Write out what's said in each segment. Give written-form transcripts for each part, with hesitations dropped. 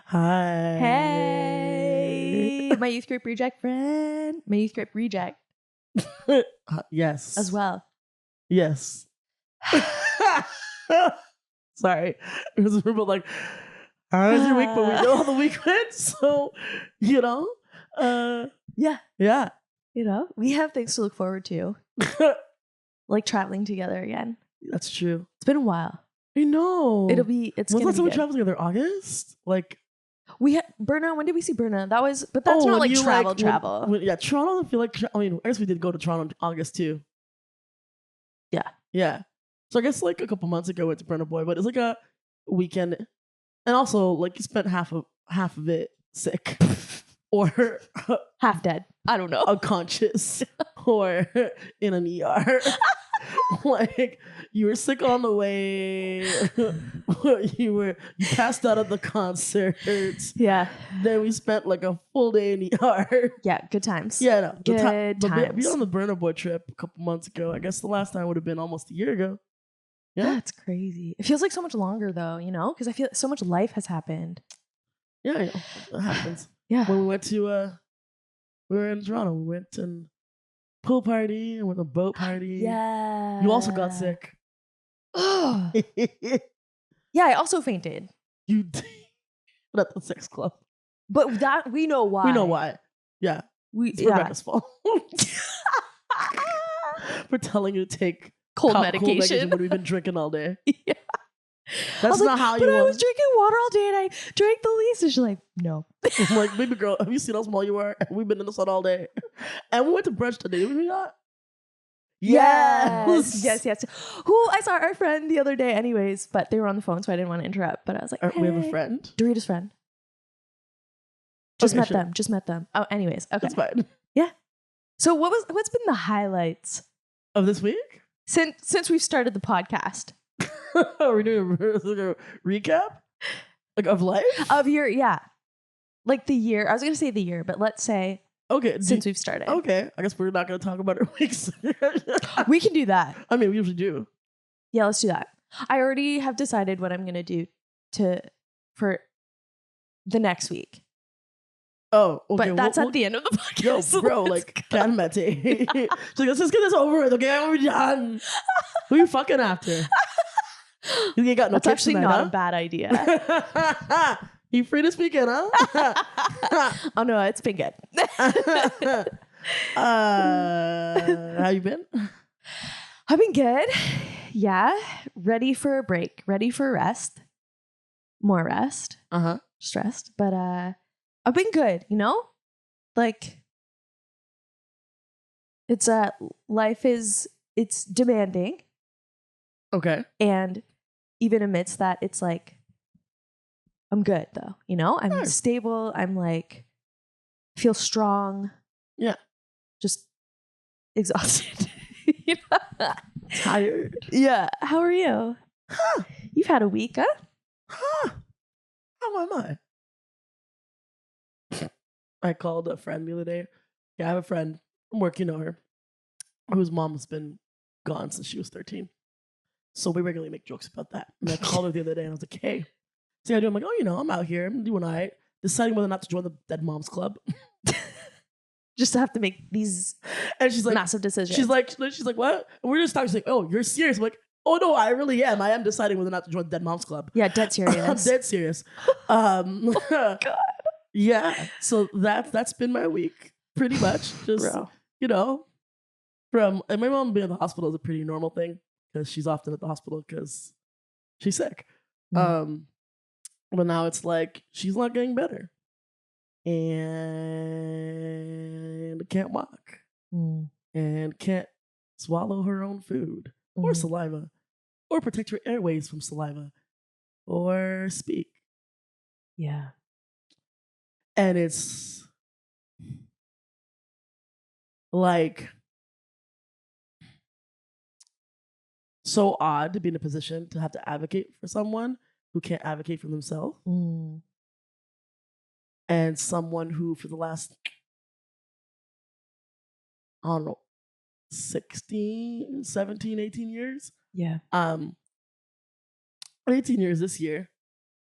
Hi. Hey, my youth group reject friend. My youth group reject Yes. as well. Yes. Sorry. It was like, how was your week? But we know how the week went. So, Yeah. yeah. We have things to look forward to. Like traveling together again. That's true. It's been a while. I know. It's was gonna that be time we good. traveled together? August? Like, We had Berna. When did we see Berna? But that's not like travel. Toronto. I feel like, I guess we did go to Toronto in August too. Yeah. Yeah. So I guess like a couple months ago we went to Burna Boy, but it's like a weekend, and also like you spent half of it sick or Half dead. I don't know. unconscious or in an ER. Like you were sick on the way. you passed out at the concert. Yeah. Then we spent like a full day in ER. Yeah. Good times. Yeah, no, Good times. We on the Burna Boy trip a couple months ago. I guess the last time would have been almost a year ago. Yeah, that's crazy. It feels like so much longer though, because I feel so much life has happened. Yeah, that happens. Yeah. When we went to, we were in Toronto. We went to pool party and went to a boat party. Yeah. You also got sick. Oh. Yeah, I also fainted. You did at the sex club. But that we know why. We know why. Yeah. It's Rebecca's fault. For telling you to take cold medication when we've been drinking all day. Yeah. That's not how you But I was drinking water all day and I drank the least. And she's like, no. I'm like, baby girl, have you seen how small you are? And we've been in the sun all day. And we went to brunch today, did we not? Yes. Who I saw our friend the other day anyways, but they were on the phone, so I didn't want to interrupt. But I was like, hey. We have a friend? Dorita's friend. Just met them. Oh, anyways. Okay. That's fine. Yeah. So what's been the highlights of this week? Since we've started the podcast. Are we doing a recap? Like of life? Of your, yeah. Like the year. I was gonna say the year, but let's say since we've started. Okay. I guess we're not gonna talk about our weeks. We can do that. I mean, we usually do. Yeah, let's do that. I already have decided what I'm gonna do for the next week. Oh, okay. But that's at the end of the podcast. Yo, bro, like, can meditate. She's like, let's just get this over with, okay? We're done. Who are you fucking after? You ain't got no That's actually tonight, not a bad idea. You free this weekend, huh? Oh no, it's been good. How you been? I've been good. Yeah. Ready for a break. Ready for rest. More rest. Stressed. But I've been good, Like it's it's demanding. Okay. And even amidst that, it's like I'm good though, I'm stable. I'm like feel strong. Yeah. Just exhausted. Tired. Yeah. How are you? Huh. You've had a week, huh? Huh. How am I? I called a friend the other day. Yeah, I have a friend from work, her, whose mom has been gone since she was 13. So we regularly make jokes about that. And I called her the other day and I was like, hey. So I do. I'm like, I'm out here. I'm doing all right. Deciding whether or not to join the Dead Moms Club. Just to have to make these massive decisions. She's like, what? And we're just talking. She's like, oh, you're serious? I'm like, oh no, I really am. I am deciding whether or not to join the Dead Moms Club. Yeah, dead serious. I'm dead serious. Oh, God. Yeah. So that's been my week, pretty much. Just and my mom being in the hospital is a pretty normal thing because she's often at the hospital because she's sick. But now it's like she's not getting better and can't walk and can't swallow her own food or saliva or protect her airways from saliva or speak. Yeah. And it's like so odd to be in a position to have to advocate for someone who can't advocate for themselves. And someone who for the last, I don't know, 16, 17, 18 years. Yeah. 18 years this year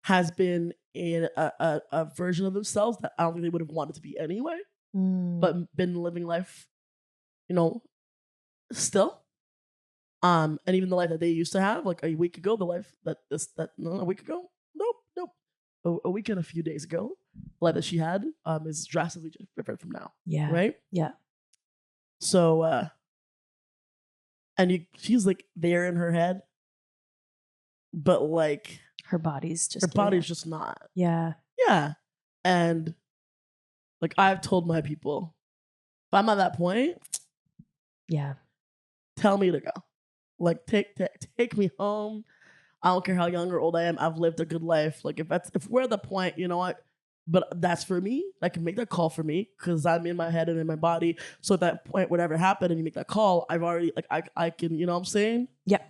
has been in a version of themselves that I don't think they would have wanted to be anyway, but been living life, still. And even the life that they used to have, like a week ago, the life a week ago, nope, a week and a few days ago, the life that she had is drastically different from now. Yeah. Right. Yeah. So, she's like there in her head, but like her body's just not. Yeah. Yeah. And like I've told my people, if I'm at that point, yeah, tell me to go. Like take me home. I don't care how young or old I am. I've lived a good life. Like if we're at the point, you know what? But that's for me. I can make that call for me because I'm in my head and in my body. So at that point, whatever happened, and you make that call, I've already I can, you know what I'm saying? Yeah.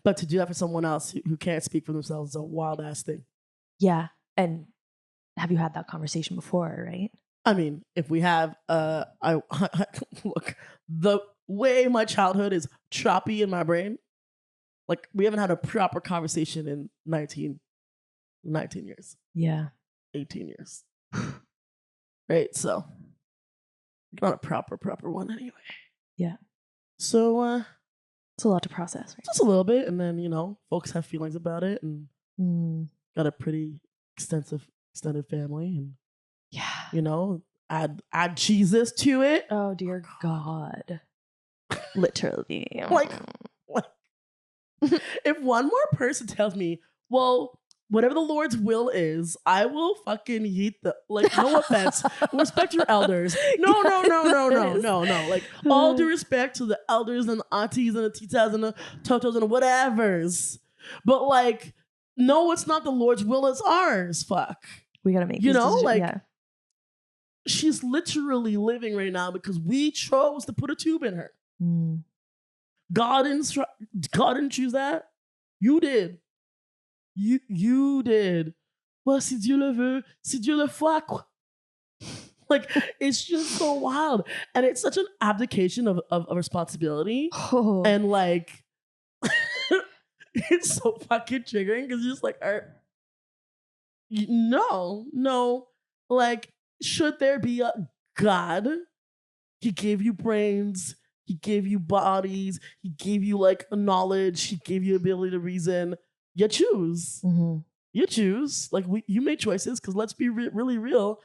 But to do that for someone else who can't speak for themselves is a wild ass thing. Yeah. And have you had that conversation before, right? I mean, if we have, I look, the way my childhood is choppy in my brain, like we haven't had a proper conversation in 19 years. Yeah. 18 years. Right? So, not a proper one anyway. Yeah. So, it's a lot to process, right? Just a little bit. And then, folks have feelings about it and got a pretty extended family. And, add Jesus to it. Oh, dear God. Literally. like, if one more person tells me, well, whatever the Lord's will is, I will fucking yeet no offense. Respect your elders. No. Like, all due respect to the elders and the aunties and the titas and the totos and the whatevers. But, like, no, it's not the Lord's will, it's ours. Fuck. We gotta make she's literally living right now because we chose to put a tube in her. God didn't choose that. You did. You did. Well, si Dieu le veut, si Dieu le fait, quoi. Like, it's just so wild. And it's such an abdication of responsibility. Oh. And like, it's so fucking triggering because you're just like, no. Like, should there be a God? He gave you brains. He gave you bodies. He gave you like knowledge. He gave you ability to reason. You choose. You choose. Like you made choices because let's be really real.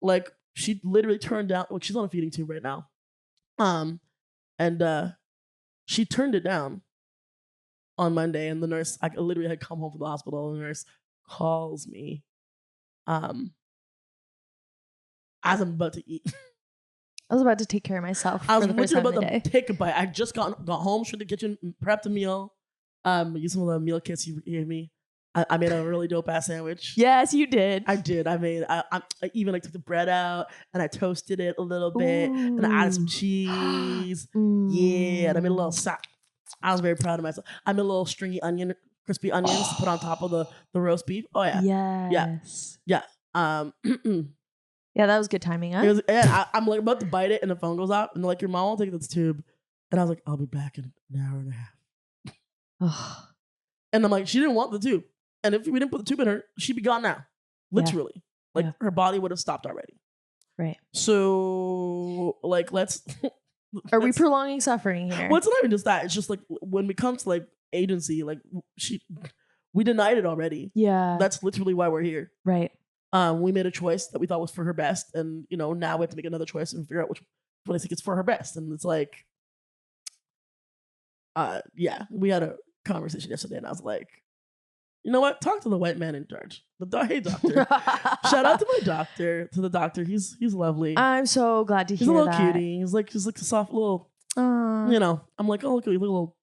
Like she literally turned down. Like she's on a feeding tube right now. And she turned it down on Monday. And the nurse, I literally had come home from the hospital. And the nurse calls me. As I'm about to eat. I was about to take care of myself. I was literally about to take a bite. I just got home, straight to the kitchen, prepped a meal. Used some of the meal kits you gave me. I made a really dope ass sandwich. Yes, you did. I did. I even like took the bread out and I toasted it a little bit and I added some cheese. Yeah, and I made a little sack. I was very proud of myself. I made a little stringy crispy onions to put on top of the roast beef. Oh yeah. Yes. Yeah. Yeah, that was good timing, huh? I'm like about to bite it and the phone goes off and they're like, your mom will take this tube. And I was like, I'll be back in an hour and a half. And I'm like, she didn't want the tube. And if we didn't put the tube in her, she'd be gone now. Literally. Her body would have stopped already. Right. So like, are we prolonging suffering here? Well, it's not even just that. It's just like when we come to like agency, like we denied it already. Yeah. That's literally why we're here. Right. We made a choice that we thought was for her best, and now we have to make another choice and figure out which one I think is for her best. And it's like, we had a conversation yesterday, and I was like, you know what? Talk to the white man in charge. Hey, doctor. Shout out to my doctor. To the doctor, he's lovely. I'm so glad to hear that. He's a little cutie. He's like a soft little. I'm like, oh look at you, little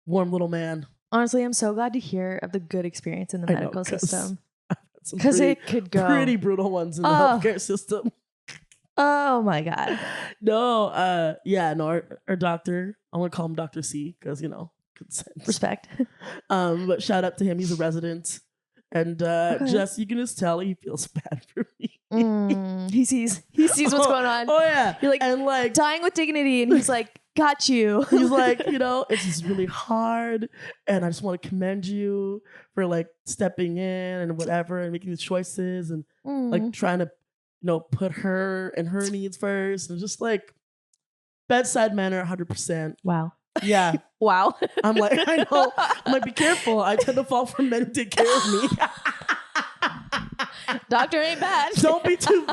warm little man. Honestly, I'm so glad to hear of the good experience in the medical system. Because it could go pretty brutal ones in the healthcare system. Oh my God. No, our doctor, I'm gonna call him Dr. C because consent. Respect. But shout out to him, he's a resident. And you can just tell he feels bad for me. He sees what's going on. Oh yeah. You're like, and like dying with dignity, and he's like, Got you. He's like, it's just really hard, and I just want to commend you for like stepping in and whatever and making these choices and like trying to, put her and her needs first, and just like bedside manner 100%. Wow. Yeah. Wow. I'm like, I know. I'm like, be careful. I tend to fall for men who take care of me. Doctor ain't bad. Don't be too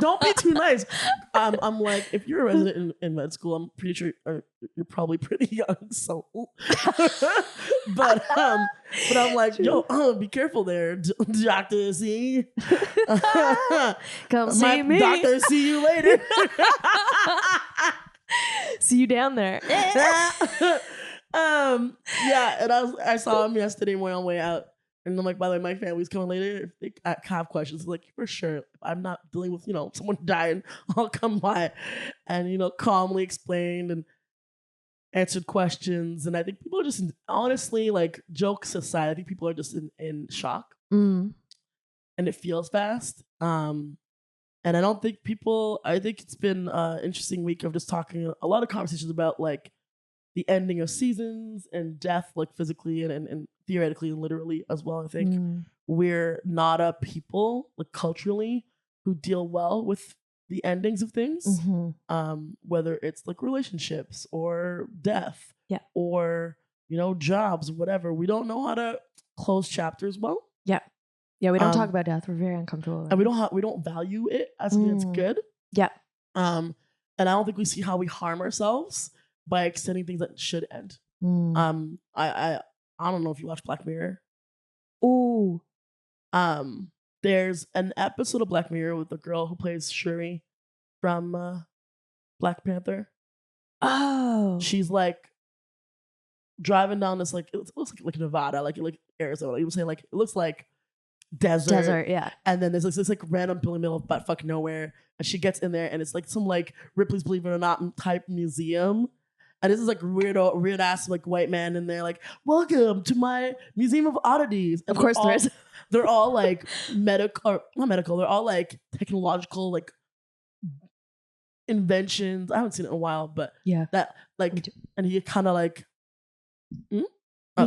nice. I'm like, if you're a resident in med school, I'm pretty sure you're probably pretty young. So, but I'm like, yo, be careful there, Doctor C. Come see me, Doctor. See you later. See you down there. Yeah, and I saw him yesterday morning on the way out. And I'm like, by the way, my family's coming later. If they have questions, like, for sure, if I'm not dealing with, someone dying, I'll come by. And, calmly explained and answered questions. And I think people are just, honestly, like, jokes aside, I think people are just in shock. And it feels fast. And I don't think I think it's been an interesting week of just talking, a lot of conversations about, like, the ending of seasons and death, like physically and theoretically and literally as well. I think we're not a people, like culturally, who deal well with the endings of things, whether it's like relationships or death, or jobs, whatever. We don't know how to close chapters well. Yeah, we don't talk about death. We're very uncomfortable, and we don't value it as it's good. Yeah, and I don't think we see how we harm ourselves by extending things that should end. I don't know if you watch Black Mirror. Ooh. There's an episode of Black Mirror with the girl who plays Shuri from Black Panther. Oh. She's like driving down this, like, it looks like Nevada, like Arizona. You were saying, like, it looks like desert, yeah. And then there's this like random building in the middle of butt fuck nowhere, and she gets in there, and it's like some like Ripley's Believe It or Not type museum. And this is like weird ass like white man in there, like, welcome to my Museum of Oddities. And of course there is. They're all like not medical. They're all like technological, like inventions. I haven't seen it in a while, but yeah, that like, and he kind of like, Me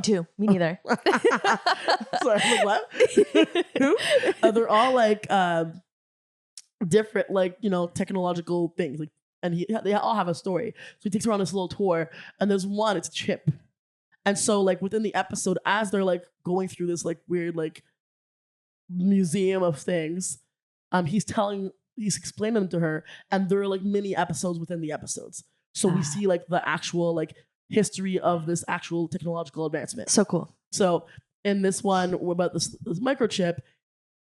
too. Me neither. Sorry, what? Who? They're all like different, like, technological things, like. And they all have a story. So he takes her on this little tour, and there's one, it's a chip. And so like within the episode, as they're like going through this like weird like museum of things, he's explaining them to her, and there are like mini episodes within the episodes. So we see like the actual like history of this actual technological advancement. So cool. So in this one about this microchip,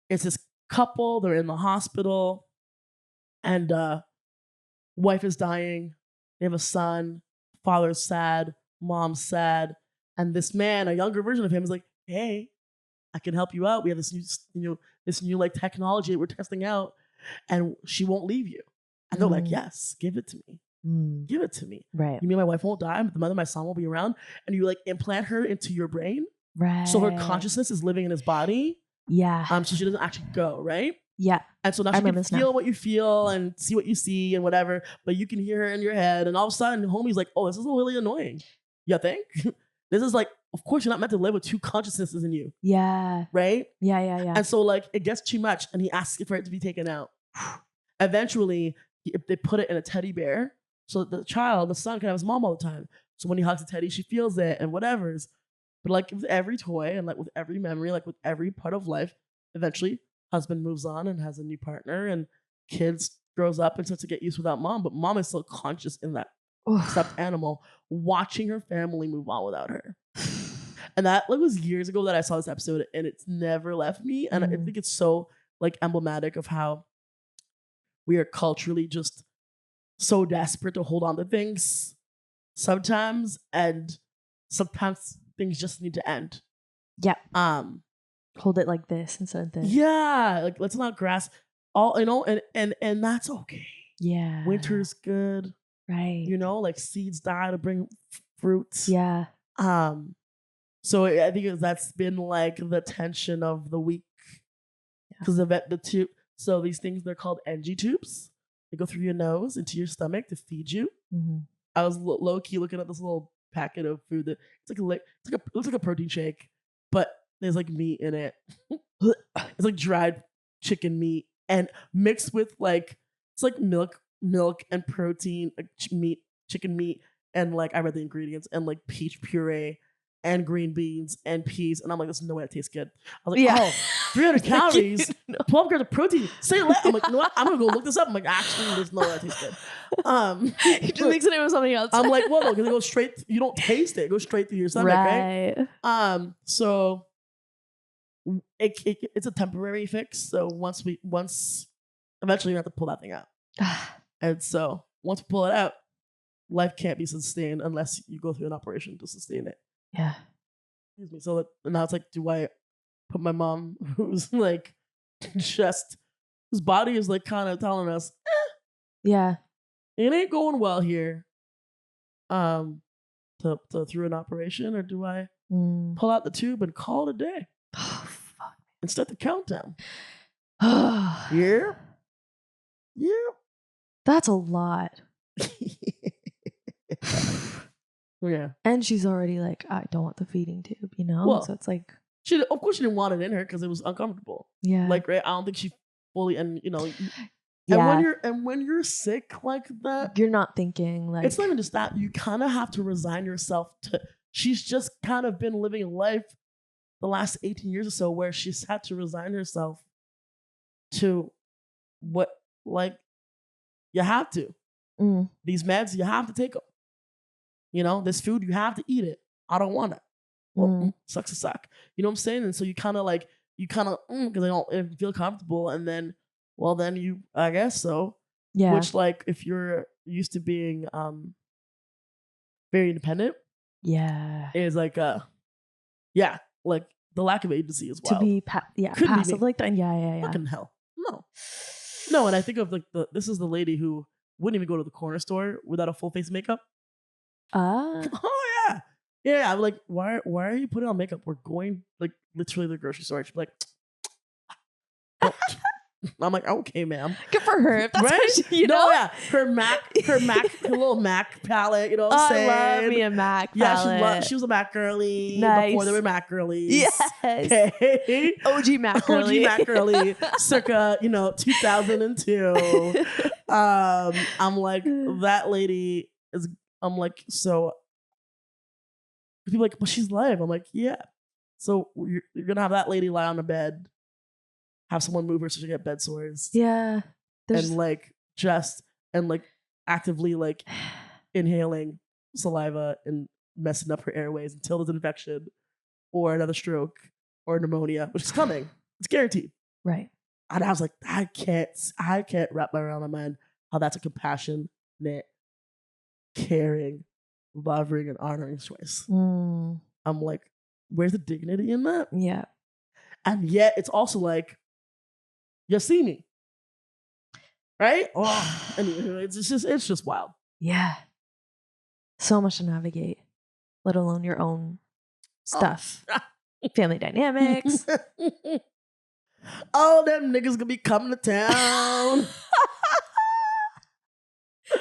it's this couple, they're in the hospital, and wife is dying. They have a son. Father's sad. Mom's sad. And this man, a younger version of him, is like, "Hey, I can help you out. We have this new like technology that we're testing out, and she won't leave you." And they're like, "Yes, give it to me. Give it to me. Right. You mean my wife won't die, but the mother of my son will be around?" And you like implant her into your brain, right? So her consciousness is living in his body. Yeah. So she doesn't actually go, right? Yeah. And so now she can feel what you feel and see what you see and whatever, but you can hear her in your head. And all of a sudden, homie's like, "Oh, this is really annoying. You think? This is like, of course you're not meant to live with two consciousnesses in you." Yeah. Right? Yeah. And so like it gets too much, and he asks for it to be taken out. Eventually, they put it in a teddy bear so that the son, can have his mom all the time. So when he hugs the teddy, she feels it and whatever's. But like with every toy and like with every memory, like with every part of life, eventually husband moves on and has a new partner, and kids grows up and starts to get used without mom, but mom is still conscious in that stuffed animal, watching her family move on without her. And that like was years ago that I saw this episode, and it's never left me. And I think it's so like emblematic of how we are culturally just so desperate to hold on to things sometimes, and sometimes things just need to end. Yeah. Hold it like this instead of this. Yeah, like let's not grasp all, and that's okay. Yeah. Winter's good. Right. Like seeds die to bring fruits. Yeah. So I think that's been like the tension of the week. Because the tube. So these things, they're called NG tubes. They go through your nose into your stomach to feed you. I was low key looking at this little packet of food that it looks like a protein shake, but there's like meat in it. It's like dried chicken meat and mixed with like it's like milk and protein, like chicken meat, and like I read the ingredients and like peach puree and green beans and peas, and I'm like, there's no way that tastes good. I was like, oh, 300 calories, 12 grams of protein. Say less. I'm like, you know what? I'm gonna go look this up. I'm like, actually, there's no way that tastes good. You just mix it in with something else. I'm like, well, no, because it goes straight. You don't taste it. It goes straight through your stomach, right? So it's a temporary fix. So once eventually you have to pull that thing out. And so once we pull it out, life can't be sustained unless you go through an operation to sustain it. Yeah. Excuse me. So now it's like, do I put my mom, who's like just whose body is like kind of telling us, yeah, it ain't going well here, to through an operation, or do I pull out the tube and call it a day? Oh, fuck. And start the countdown. Yeah. That's a lot. Yeah. And she's already like, I don't want the feeding tube, you know? Well, so it's like, of course she didn't want it in her because it was uncomfortable. Yeah. Like, right? I don't think she fully, and you know, yeah. and when you're sick like that, you're not thinking like, it's not even just that. You kind of have to resign yourself to. She's just kind of been living a life the last 18 years or so where she's had to resign herself to what, like, you have to. These meds, you have to take them. You know, this food, you have to eat it. I don't want it. Well, sucks to suck. You know what I'm saying? And so you kind of because I don't feel comfortable. And then, well, then you, I guess so. Yeah. Which, like, if you're used to being very independent, yeah, is like, like the lack of agency is wild. To be passive like that. Yeah. Fucking hell. No. And I think of like this is the lady who wouldn't even go to the corner store without a full face of makeup. Oh yeah. Yeah, I'm like, why are you putting on makeup? We're going like literally to the grocery store. She's like, oh. I'm like, okay, ma'am. Good for her. If that's right? what she, Yeah. Her little MAC palette, you know what I'm saying? I love me a MAC palette. Yeah, she was a MAC girly before there were MAC girlies. Yes. Okay. OG MAC girly. OG MAC girly, circa, 2002. I'm like, that lady is, I'm like, so people are like, but she's live. I'm like, yeah. So you're going to have that lady lie on the bed, have someone move her so she get bed sores. Yeah. And actively like inhaling saliva and messing up her airways until there's an infection or another stroke or pneumonia, which is coming. It's guaranteed. Right. And I was like, I can't wrap around my mind how that's a compassionate, caring, loving, and honoring choice. I'm like, where's the dignity in that? Yeah. And yet it's also like, you see me. Right? Oh, and it's just wild. Yeah. So much to navigate, let alone your own stuff. Family dynamics. All them niggas gonna be coming to town.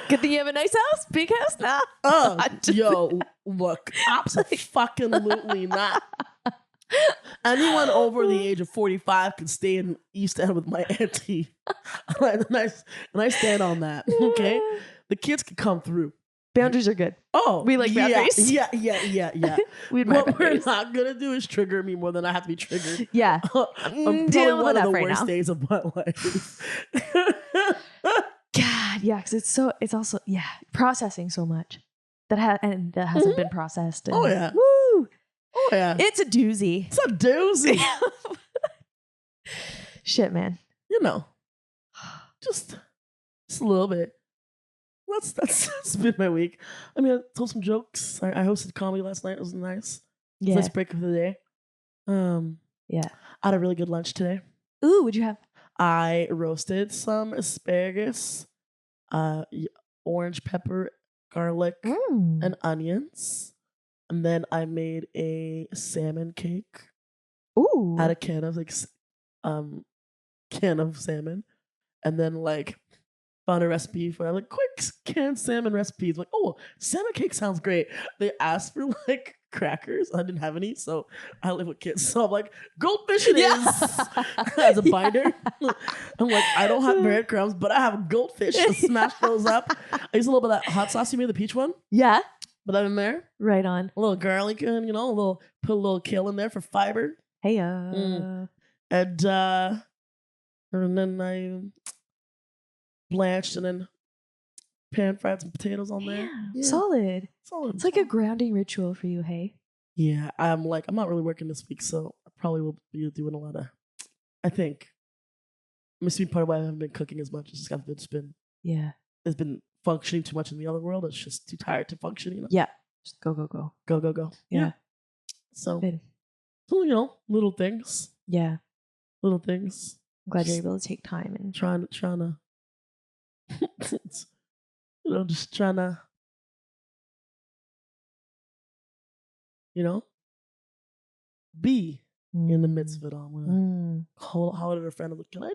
Good thing you have a nice house, big house. Nah. Oh, yo, look, absolutely not. Anyone over the age of 45 can stay in East End with my auntie. and I stand on that. Okay, the kids can come through. Boundaries are good. Oh, we like boundaries. Yeah. What we're boundaries. not gonna do is trigger me more than I have to be triggered. Yeah, I'm probably one of the worst days of my life. God, yeah, because it's also processing so much that hasn't been processed. And, oh yeah. Woo. Oh yeah. It's a doozy. It's a doozy. Shit, man. Just a little bit. That's been my week. I mean, I told some jokes. I hosted comedy last night. It was nice. Yeah. Nice break of the day. Yeah. I had a really good lunch today. Ooh, what'd you have? I roasted some asparagus, orange pepper, garlic, and onions. And then I made a salmon cake. Ooh. Out of can of salmon. And then found a recipe for like quick canned salmon recipes. Like, oh, salmon cake sounds great. They asked for like crackers. I didn't have any, so I live with kids. So I'm like, goldfish it is as a binder. I'm like, I don't have breadcrumbs, but I have goldfish to smash those up. I use a little bit of that hot sauce you made, the peach one. Yeah. Put that in there. Right on. A little garlic and put a little kale in there for fiber. Hey, And then I blanched and then pan fried some potatoes on there. Yeah. Solid. Solid. It's like a grounding ritual for you, hey? Yeah, I'm not really working this week, so I probably will be doing a lot of, I think, must be part of why I haven't been cooking as much. It's just it's been functioning too much in the other world. It's just too tired to function, Yeah. Just go. Go. Yeah. So, Good. little things. Yeah. Little things. I'm glad you're able to take time and trying to just trying to be in the midst of it all. How did a friend look? Can I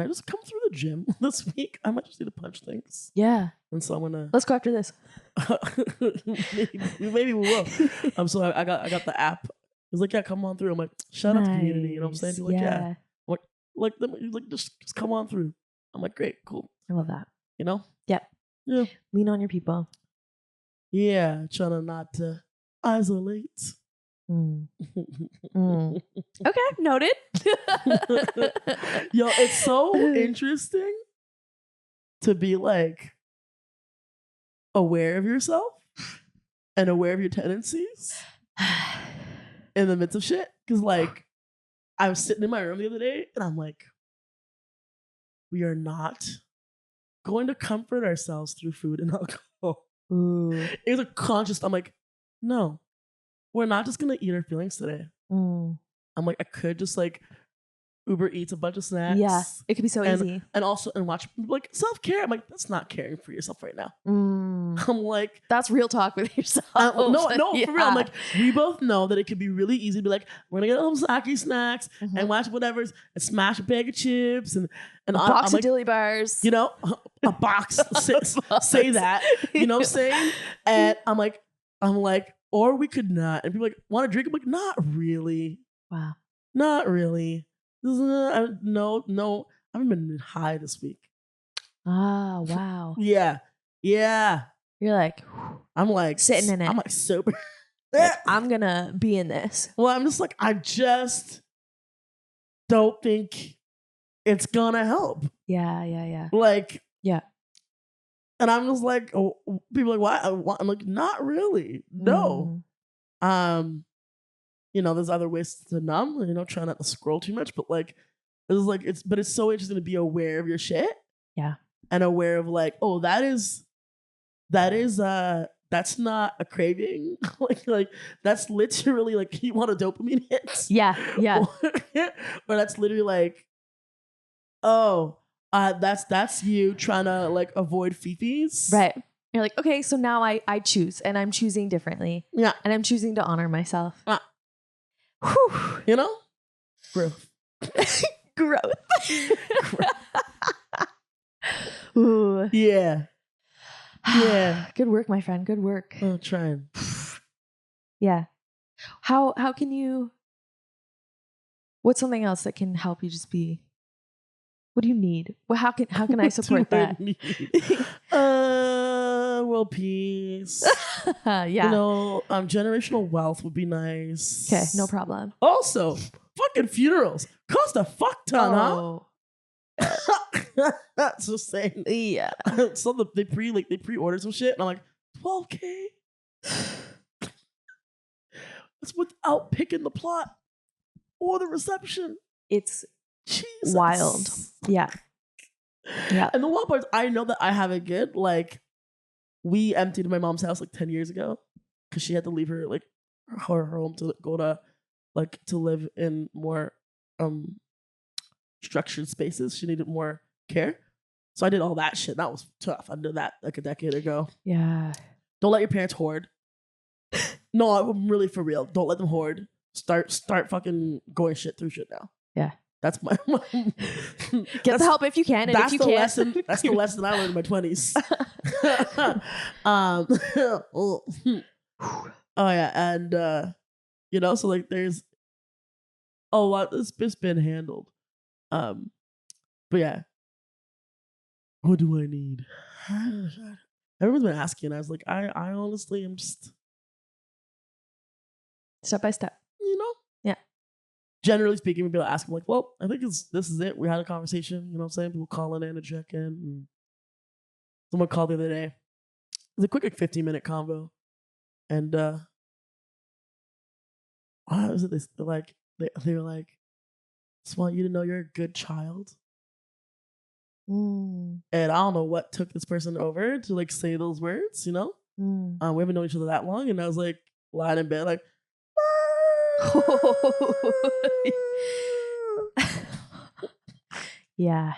just come through the gym this week? I might just need to punch things. Yeah. And so I'm gonna let's go after this. maybe we will. So I got the app. He's like, yeah, come on through. I'm like, shout out to community. You know what I'm saying? He's like, yeah. Like just come on through. I'm like, great, cool. I love that. Yep. Yeah. Lean on your people. Yeah, trying to not isolate. Okay, noted. Yo, it's so interesting to be like aware of yourself and aware of your tendencies in the midst of shit. Because like I was sitting in my room the other day and I'm like, we are not going to comfort ourselves through food and alcohol. It was a conscious, I'm like, no, we're not just gonna eat our feelings today. I'm like, I could just like Uber Eats a bunch of snacks. Yeah, it could be so easy. And also watch like self-care. I'm like, that's not caring for yourself right now. I'm like, that's real talk with yourself. No, for real. I'm like, we both know that it could be really easy to be like, we're gonna get a little sake snacks and watch whatever's and smash a bag of chips and a box of dilly bars. A box. say that. You know what I'm saying? And I'm like, or we could not. And people like, want to drink? I'm like, not really. Wow. Not really. No. I haven't been high this week. Ah, wow. Yeah. You're like, I'm like sitting in it. I'm like sober. I'm gonna be in this. Well, I'm just like, I just don't think it's gonna help. Yeah. Like, yeah. And I'm just like, oh, people are like, why? I'm like, not really. No. There's other ways to numb, try not to scroll too much, but like, it's so interesting to be aware of your shit. Yeah. And aware of like, oh, that's not a craving. like that's literally like, you want a dopamine hit. Yeah. Or that's literally like, oh, that's you trying to like avoid fifis. Right. You're like, okay, so now I choose and I'm choosing differently. Yeah. And I'm choosing to honor myself. Whew. Growth. Ooh. Yeah. Good work, my friend. Good work. I'm trying. Yeah. How can you, what's something else that can help you just be, what do you need? Well, how can I support that? World peace. Yeah. Generational wealth would be nice. Okay, no problem. Also, fucking funerals cost a fuck ton, huh? That's just saying. Yeah. So they pre-ordered some shit, and I'm like, $12K. That's without picking the plot or the reception. It's Jesus. Wild. Yeah. And the wild part is, I know that I have it good. Like, we emptied my mom's house like 10 years ago because she had to leave her home to go to live in more structured spaces. She needed more care. So I did all that shit. That was tough. I did that like a decade ago. Yeah. Don't let your parents hoard. No, I'm really for real. Don't let them hoard. Start fucking going through shit now. Yeah. That's my Get the help if you can, and if you can't, lesson. That's the lesson I learned in my 20s. Oh yeah, and you know, so like there's a lot that's been handled. But yeah, what do I need? Everyone's been asking. I was like, I honestly am just step by step. You know? Yeah. Generally speaking, people ask me like, well, I think this is it. We had a conversation, you know what I'm saying? People calling in and check in. And someone called the other day. It was a quick like 15-minute convo. And what was it? They were like, just want you to know you're a good child. And I don't know what took this person over to like say those words, you know? We haven't known each other that long. And I was like lying in bed like, yeah.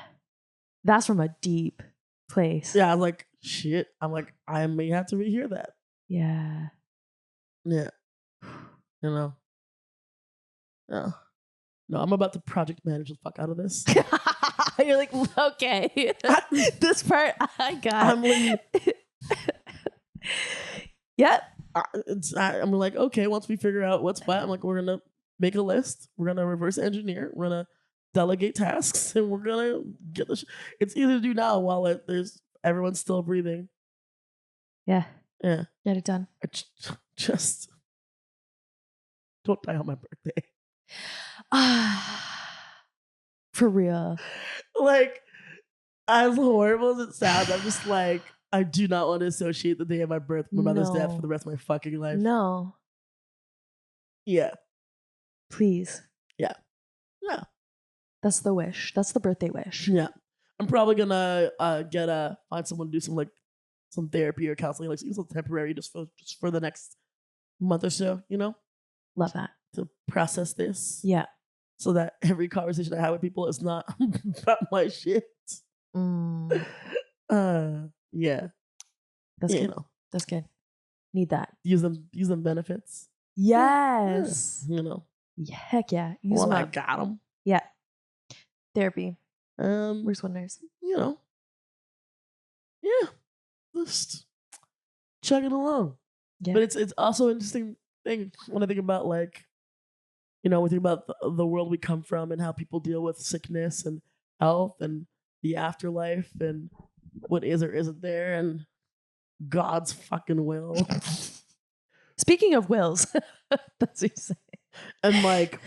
That's from a deep place. Yeah, I'm like, shit. I'm like, I may have to rehear that. Yeah. Yeah. You know? Yeah. No, I'm about to project manage the fuck out of this. You're like, okay. This part I got. Yep. I'm like, okay, once we figure out what's what, I'm like, we're going to make a list. We're going to reverse engineer. We're going to delegate tasks, and we're going to get the it's easy to do now while there's everyone's still breathing. Yeah. Yeah. Get it done. I just don't die on my birthday. For real. Like, as horrible as it sounds, I'm just like, I do not want to associate the day of my birth with my mother's death for the rest of my fucking life. No. Yeah. Please. Yeah. Yeah. That's the wish. That's the birthday wish. Yeah. I'm probably gonna find someone to do some therapy or counseling, like something temporary, just for the next month or so, you know? Love that. To process this. Yeah. So that every conversation I have with people is not about my shit. Yeah. That's good. You know. That's good. Need that. Use them benefits. Yes. Yeah. You know. Heck yeah. Use them. I got them. Yeah. Therapy. Worst wonders. You know. Yeah. Just chugging along. Yeah. But it's also an interesting thing when I think about, like, you know, we think about the world we come from and how people deal with sickness and health and the afterlife and what is or isn't there and God's fucking will. Speaking of wills, that's what you say. And like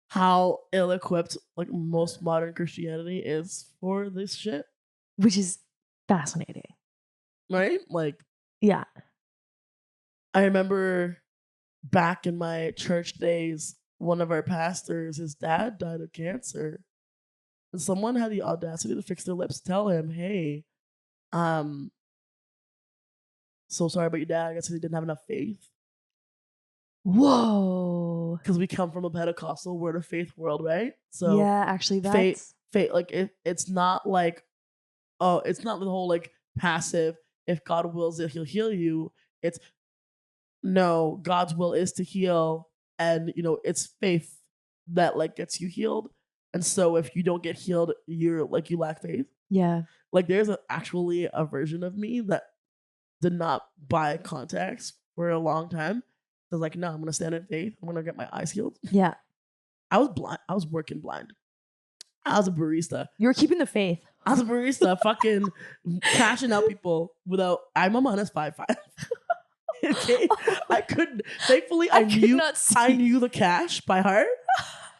how ill-equipped like most modern Christianity is for this shit. Which is fascinating. Right? Like, yeah. I remember back in my church days, one of our pastors, his dad died of cancer. And someone had the audacity to fix their lips, tell him, hey, so sorry about your dad. I guess he didn't have enough faith. Whoa. Because we come from a Pentecostal word of faith world, right? So yeah, actually that's faith, like it's not like, oh, it's not the whole like passive, if God wills it, he'll heal you. It's no, God's will is to heal, and you know, it's faith that like gets you healed. And so if you don't get healed, you're like, you lack faith. Yeah. Like there's actually a version of me that did not buy contacts for a long time. I was like, no, I'm going to stand in faith. I'm going to get my eyes healed. Yeah. I was blind. I was working blind. I was a barista. You were keeping the faith. I was a barista fucking cashing out people without, I'm a minus 5'5". Okay. I couldn't, thankfully I knew the cash by heart,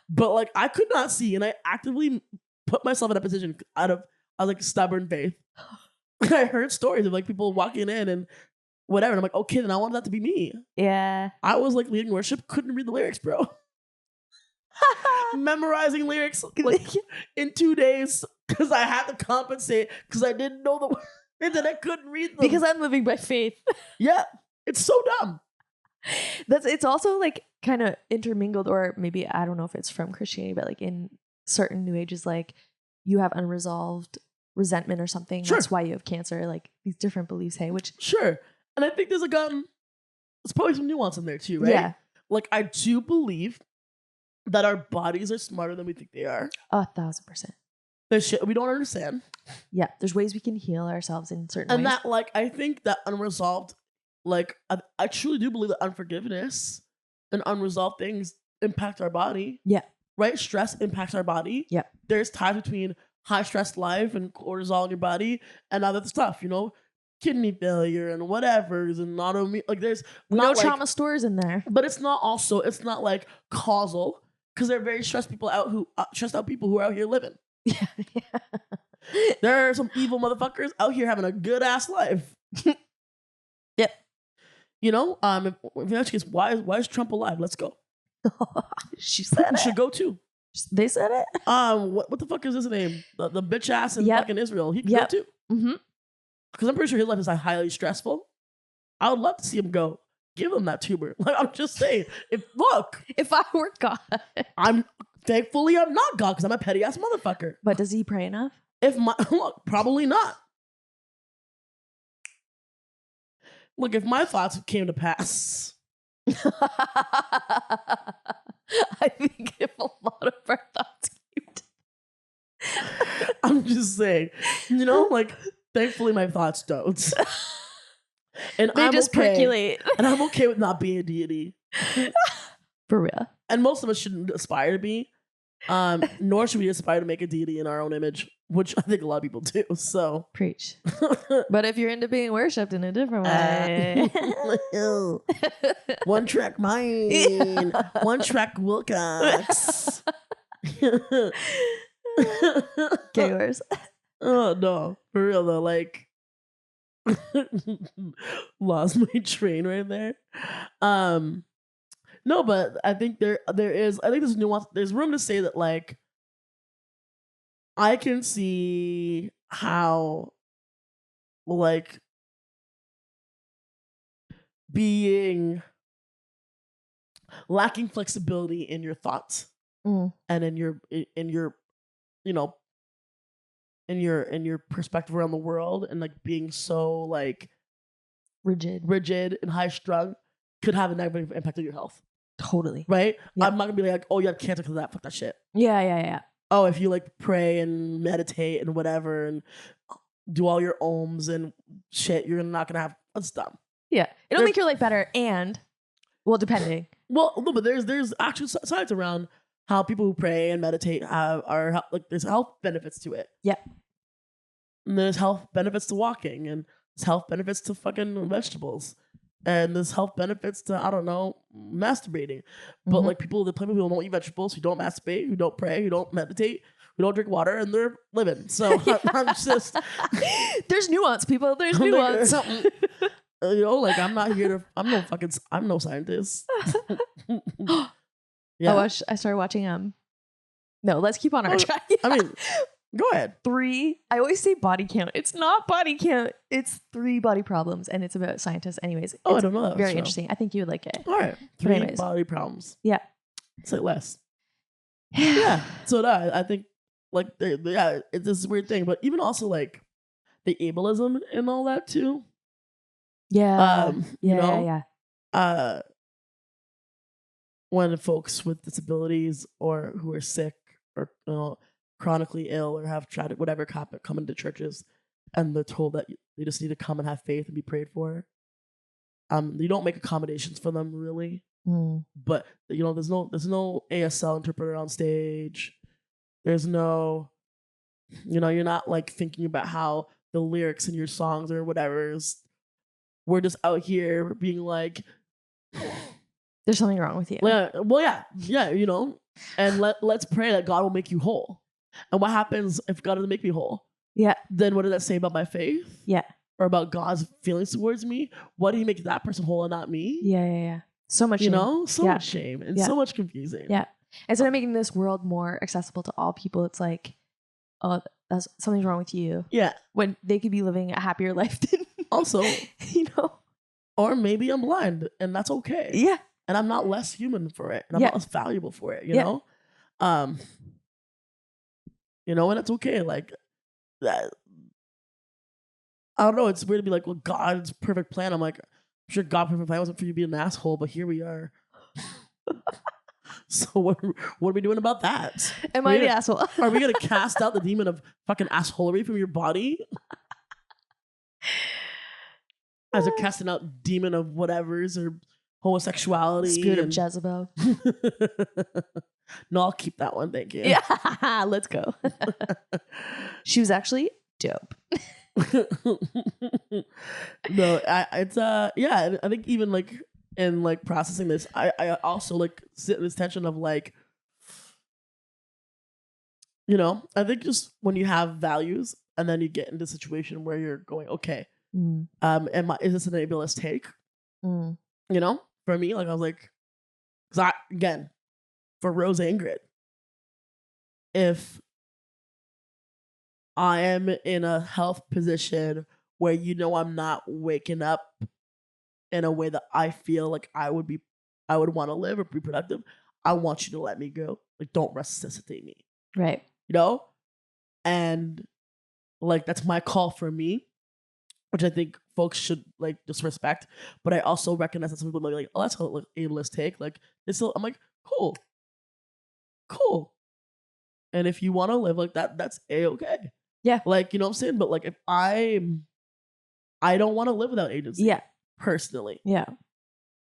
but like I could not see, and I actively put myself in a position out of like stubborn faith. I heard stories of like people walking in and whatever, and I'm like, okay, then I wanted that to be me. Yeah. I was like leading worship, couldn't read the lyrics, bro. Memorizing lyrics like in 2 days because I had to compensate because I didn't know the words and I couldn't read them. Because I'm living by faith. Yeah. It's so dumb. It's also like kind of intermingled, or maybe I don't know if it's from Christianity, but like in certain New Ages, like you have unresolved resentment or something. Sure. That's why you have cancer. Like these different beliefs, hey, which sure. And I think there's there's probably some nuance in there too, right? Yeah. Like I do believe that our bodies are smarter than we think they are. 1,000%. There's shit we don't understand. Yeah, there's ways we can heal ourselves in certain and ways. that, like, I think that unresolved, like, I truly do believe that unforgiveness and unresolved things impact our body. Yeah. Right? Stress impacts our body. Yeah. There's ties between high stress life and cortisol in your body and other stuff, you know, kidney failure and whatever's and autoimmune. Like, there's no trauma stores in there. But it's not like causal, because there are very stressed people out who are out here living. Yeah. There are some evil motherfuckers out here having a good ass life. Yep. You know, if you ask us, why is Trump alive? Let's go. She said it. Should go too. They said it. What the fuck is his name? The bitch ass in fucking Israel. He can go too. Mm-hmm. Because I'm pretty sure his life is like highly stressful. I would love to see him go. Give him that tumor. Like, I'm just saying. If I were God, thankfully I'm not God, because I'm a petty ass motherfucker. But does he pray enough? Probably not. Look, if my thoughts came to pass, I think if a lot of our thoughts came to I'm just saying, you know, like, thankfully my thoughts don't. And they just percolate. And I'm okay with not being a deity. For real. And most of us shouldn't aspire to be. Nor should we aspire to make a deity in our own image, which I think a lot of people do. So preach. But if you're into being worshipped in a different way, one track mind, one track Wilcox. Gamers. Oh no, for real though. Like, lost my train right there. No, but I think there is. I think there's nuance. There's room to say that, like, I can see how, like, being lacking flexibility in your thoughts and in your you know, in your perspective around the world, and like being so like rigid and high strung could have a negative impact on your health. Totally. Right? Yeah. I'm not gonna be like, oh, you have cancer because of that. Fuck that shit. Yeah. Oh, if you like pray and meditate and whatever and do all your ohms and shit, you're not gonna have. That's dumb. Yeah, it'll make your life better, and depending. Well, no, but there's actual sides around how people who pray and meditate are like, there's health benefits to it. Yeah. And there's health benefits to walking, and there's health benefits to fucking vegetables. And there's health benefits to, I don't know, masturbating. But like, people don't eat vegetables, who don't masturbate, who don't pray, who don't meditate, who don't drink water, and they're living. So I'm just... There's nuance, people. There's nuance. You know, like, I'm no scientist. Yeah. I started watching no, let's keep on our track. Yeah. I mean, go ahead. 3. I always say body count. It's not body count. It's 3 body problems, and it's about scientists. Anyways, I don't know that. Very interesting. I think you would like it. All right, 3 body problems. Yeah, say less. Yeah. So that, I think, like, it's this weird thing, but even also like the ableism and all that too. Yeah. Yeah. When folks with disabilities or who are sick or, you know, chronically ill or have tragic whatever come into churches, and they're told that they just need to come and have faith and be prayed for. You don't make accommodations for them really, but you know, there's no ASL interpreter on stage. There's no, you know, you're not like thinking about how the lyrics in your songs or whatever is. We're just out here being like, there's something wrong with you. Yeah, you know, and let's pray that God will make you whole. And what happens if God doesn't make me whole? Yeah. Then what does that say about my faith? Yeah. Or about God's feelings towards me? Why do you make that person whole and not me? Yeah. So much shame. You know? So much shame and so much confusing. Yeah. Instead of making this world more accessible to all people, it's like, oh, something's wrong with you. Yeah. When they could be living a happier life than also, you know. Or maybe I'm blind, and that's okay. Yeah. And I'm not less human for it. And I'm not less valuable for it, you know? You know, and it's okay. Like, that. I don't know. It's weird to be like, well, God's perfect plan. I'm like, I'm sure God's perfect plan wasn't for you to be an asshole, but here we are. So what are we doing about that? Am I the asshole? Are we gonna cast out the demon of fucking assholery from your body? As they're casting out demon of whatever's or homosexuality. Spirit of Jezebel. No, I'll keep that one. Thank you. Yeah, let's go. She was actually dope. No, it's yeah. I think even like in like processing this, I also like sit in this tension of like, you know, I think just when you have values and then you get into a situation where you're going, okay, is this an ableist take? You know, for me, like I was like, because again, for Rose-Ingrid, if I am in a health position where you know I'm not waking up in a way that I feel like I would want to live or be productive, I want you to let me go. Like, don't resuscitate me. Right. You know? And like that's my call for me, which I think folks should like just respect. But I also recognize that some people might be like, oh, that's how like ableist take. Like it's still, I'm like, cool. And if you want to live like that, that's A-okay. Yeah. Like, you know what I'm saying? But like if I don't want to live without agency. Yeah. Personally. Yeah.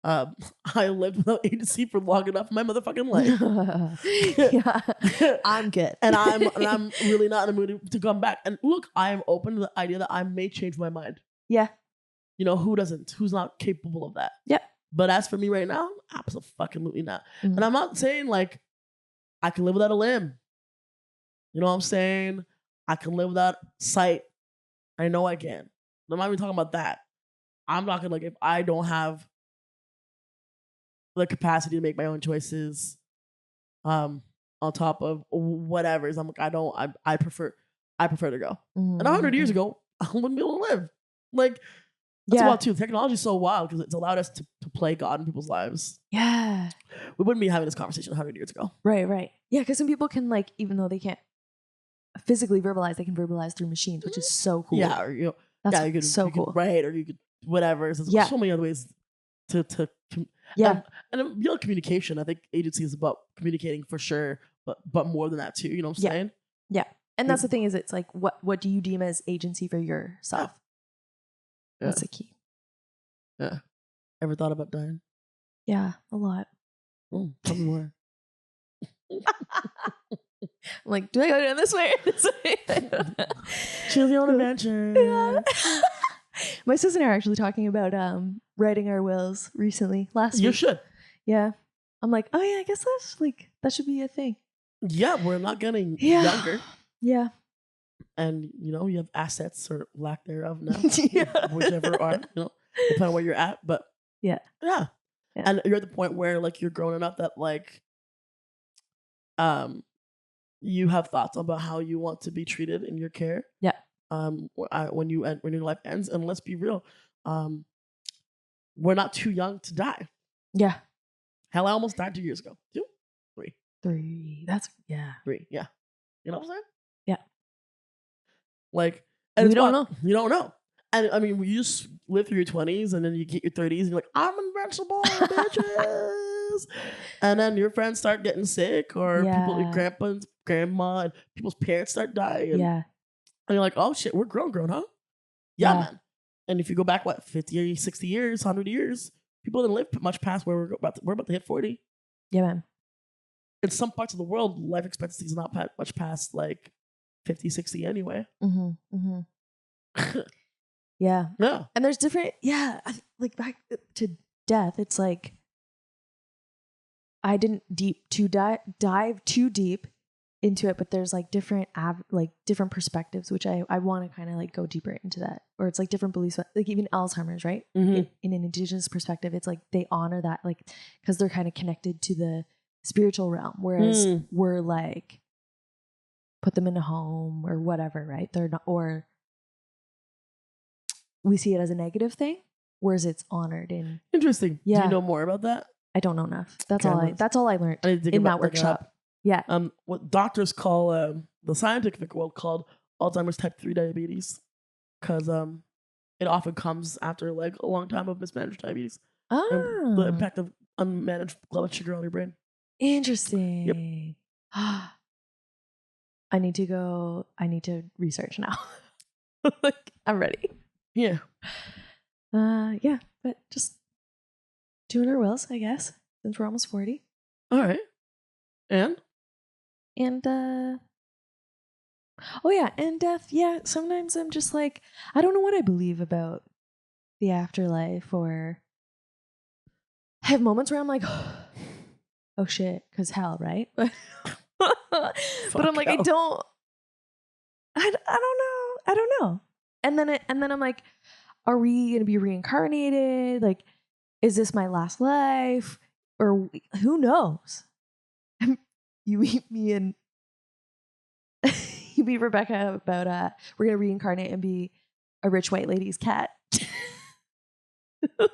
I lived without agency for long enough in my motherfucking life. Yeah. I'm good. and I'm really not in the mood to come back. And look, I am open to the idea that I may change my mind. Yeah. You know, who doesn't? Who's not capable of that? Yep. But as for me right now, absolutely not. And I'm not saying like I can live without a limb. You know what I'm saying? I can live without sight. I know I can. I'm not even talking about that. I'm talking like if I don't have the capacity to make my own choices, on top of whatever's, I'm like, I prefer to go. And 100 years ago, I wouldn't be able to live. Like, that's wild too. Technology is so wild because it's allowed us to play God in people's lives. Yeah. We wouldn't be having this conversation 100 years ago. Right. Yeah, because some people can like, even though they can't physically verbalize, they can verbalize through machines, which is so cool. Yeah, or you know, that's you could, so you cool. could write, or you could whatever. There's so many other ways to and you know, communication. I think agency is about communicating for sure, but more than that too. You know what I'm saying? Yeah. And that's the thing is, it's like, what do you deem as agency for yourself? Yeah. That's the key. Yeah. Ever thought about dying? Yeah, a lot. Tell me more. I'm like, do I go down this way or this way? Choose your own adventure. Yeah. My sister and I are actually talking about writing our wills recently. Last week. You should. Yeah. I'm like, oh yeah, I guess that should be a thing. Yeah, we're not getting younger. Yeah. And you know, you have assets or lack thereof now. Whichever are, you know, depending on where you're at. But yeah. And you're at the point where like you're grown enough that like you have thoughts about how you want to be treated in your care. Yeah. When your life ends, and let's be real, we're not too young to die. Yeah. Hell, I almost died 2 years ago. 2? 3. 3. That's 3. Yeah. You know what I'm saying? Yeah. Like, you don't know. You don't know. And I mean, you just live through your 20s, and then you get your 30s, and you're like, I'm invincible, bitches. And then your friends start getting sick, or people, your grandpa and grandma, and people's parents start dying. Yeah. And you're like, oh shit, we're grown, huh? Yeah, man. And if you go back, 50, 60 years, 100 years, people didn't live much past where we're about to hit 40. Yeah, man. In some parts of the world, life expectancy is not much past like 50, 60 anyway. Yeah. Yeah. And there's different, like back to death, it's like, I didn't dive too deep into it, but there's like different perspectives, which I want to kind of like go deeper into that. Or it's like different beliefs, like even Alzheimer's, right? In an indigenous perspective, it's like they honor that, like, because they're kind of connected to the spiritual realm, whereas we're like put them in a home or whatever, right? They're not, or we see it as a negative thing, whereas it's honored in. Interesting. Yeah. Do you know more about that? I don't know enough. That's all I learned in that workshop. Yeah. What doctors call the scientific world called Alzheimer's type 3 diabetes, because it often comes after like a long time of mismanaged diabetes. And the impact of unmanaged blood sugar on your brain. Interesting. I need to research now. Like, I'm ready. Yeah. Yeah, but just doing our wills, I guess, since we're almost 40. All right. And oh yeah, and death. Yeah, sometimes I'm just like, I don't know what I believe about the afterlife, or I have moments where I'm like, oh shit, because hell, right? But I'm like, hell. I don't know. And then I'm like, are we gonna be reincarnated? Like, is this my last life? Or who knows? You meet me and you meet Rebecca about we're gonna reincarnate and be a rich white lady's cat. We're gonna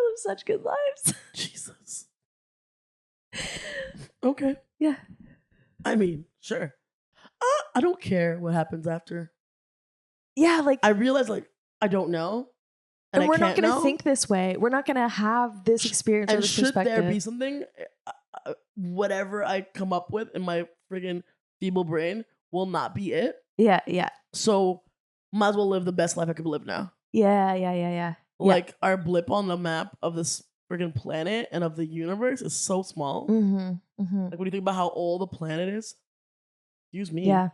live such good lives. Jesus. Okay. Yeah. I mean, sure. I don't care what happens after. Yeah, like I realize, like, I don't know, and we're not going to think this way. We're not going to have this experience or and this should perspective. there be something, whatever I come up with in my friggin' feeble brain will not be it. Yeah, yeah. So might as well live the best life I could live now. Yeah. Like, our blip on the map of this friggin' planet and of the universe is so small. Like, when you think about how old the planet is, excuse me, yeah,